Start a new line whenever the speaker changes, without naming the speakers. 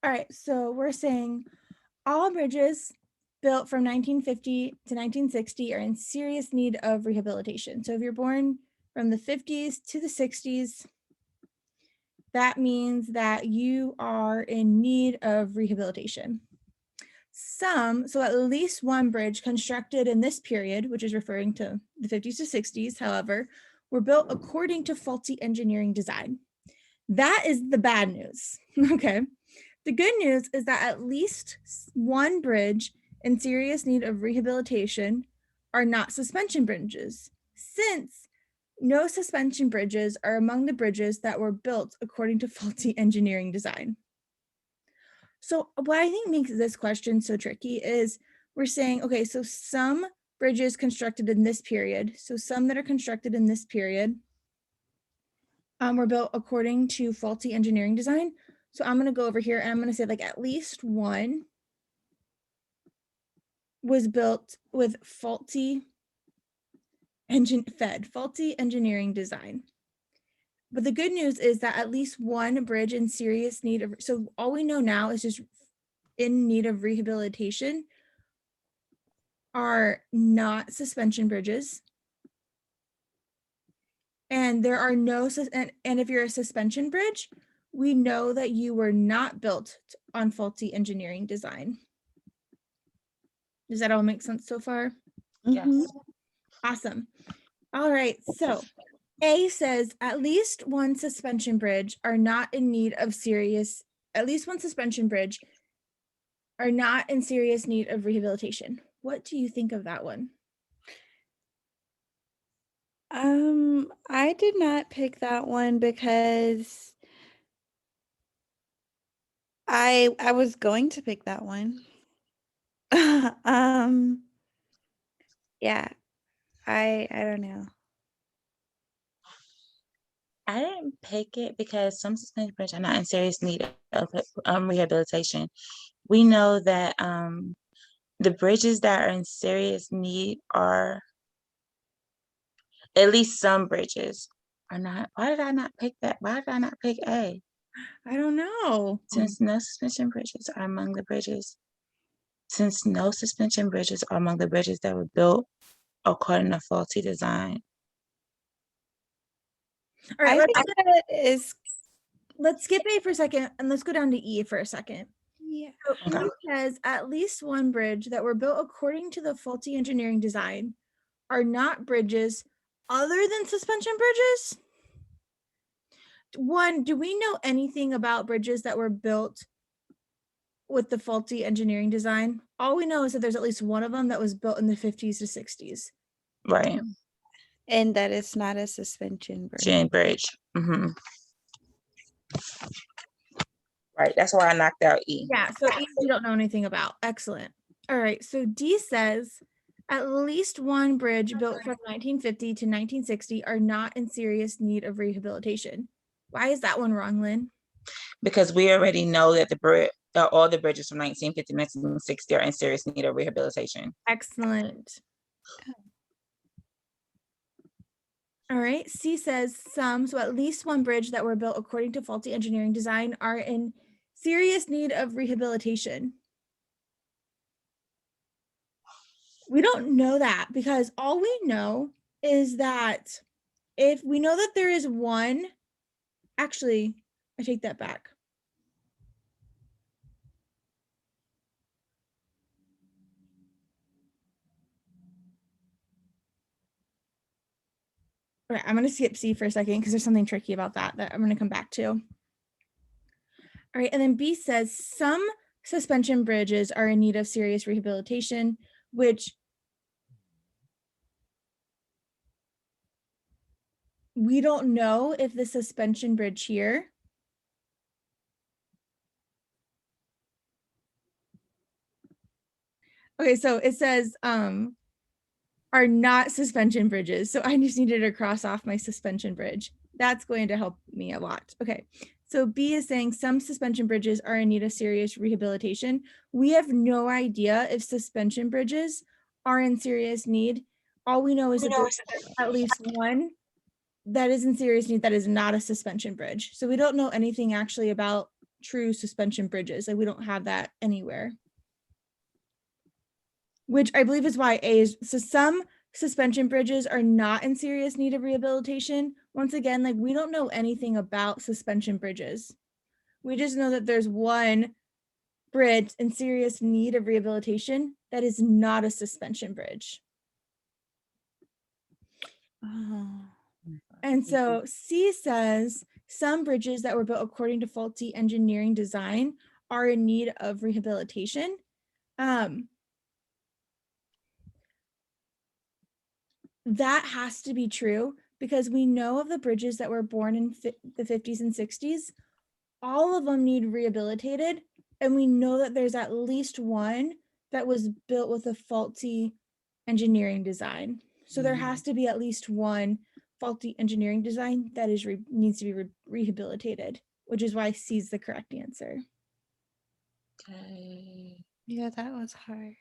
All right, so we're saying all bridges built from 1950 to 1960 are in serious need of rehabilitation. So if you're born from the 50s to the 60s, that means that you are in need of rehabilitation. So at least one bridge constructed in this period, which is referring to the 50s to 60s, however, were built according to faulty engineering design. That is the bad news, okay? The good news is that at least one bridge in serious need of rehabilitation are not suspension bridges, since no suspension bridges are among the bridges that were built according to faulty engineering design. So what I think makes this question so tricky is we're saying, okay, so some bridges constructed in this period, so some that are constructed in this period were built according to faulty engineering design. So I'm going to go over here and I'm going to say like at least one was built with faulty engineering design. But the good news is that at least one bridge in serious need of, so all we know now is just in need of rehabilitation are not suspension bridges. And there are no, and if you're a suspension bridge, we know that you were not built on faulty engineering design. Does that all make sense so far?
Yes.
Awesome. All right, so A says at least one suspension bridge are not in need of serious, at least one suspension bridge are not in serious need of rehabilitation. What do you think of that one?
I did not pick that one because I was going to pick that one. Yeah, I don't know.
I didn't pick it because some suspension bridges are not in serious need of rehabilitation. We know that the bridges that are in serious need are, at least some bridges are not. Why did I not pick that? Why did I not pick A?
I don't know.
Since no suspension bridges are among the bridges, since no suspension bridges are among the bridges that were built according to faulty design.
All right,
I think that is,
let's skip A for a second and let's go down to E for a second.
yeah.
So E says at least one bridge that were built according to the faulty engineering design are not bridges other than suspension bridges. One, do we know anything about bridges that were built with the faulty engineering design? All we know is that there's at least one of them that was built in the 50s to 60s.
Right.
And that it's not a suspension bridge.
Chain bridge. Mm-hmm. Right. That's why I knocked out E.
Yeah, so E you don't know anything about. Excellent. All right, so D says at least one bridge built from 1950 to 1960 are not in serious need of rehabilitation. Why is that one wrong, Lynn?
Because we already know that all the bridges from 1950 to 1960 are in serious need of rehabilitation.
Excellent. All right, C says some, so at least one bridge that were built according to faulty engineering design are in serious need of rehabilitation. We don't know that because all we know is that if we know that there is one, actually, I take that back. All right, I'm going to skip C for a second because there's something tricky about that I'm going to come back to. All right, and then B says some suspension bridges are in need of serious rehabilitation, which we don't know if the suspension bridge here okay, so it says are not suspension bridges. So I just needed to cross off my suspension bridge. That's going to help me a lot. Okay, so B is saying some suspension bridges are in need of serious rehabilitation. We have no idea if suspension bridges are in serious need. All we know is that there's at least one that is in serious need that is not a suspension bridge. So we don't know anything actually about true suspension bridges. Like we don't have that anywhere. Which I believe is why A is, so some suspension bridges are not in serious need of rehabilitation. Once again, like we don't know anything about suspension bridges. We just know that there's one bridge in serious need of rehabilitation that is not a suspension bridge.
Oh.
And so C says some bridges that were built according to faulty engineering design are in need of rehabilitation. That has to be true because we know of the bridges that were born in the 50s and 60s. All of them need rehabilitated. And we know that there's at least one that was built with a faulty engineering design. So there has to be at least one faulty engineering design that is needs to be rehabilitated, which is why C is the correct answer.
Okay.
Yeah, that was hard.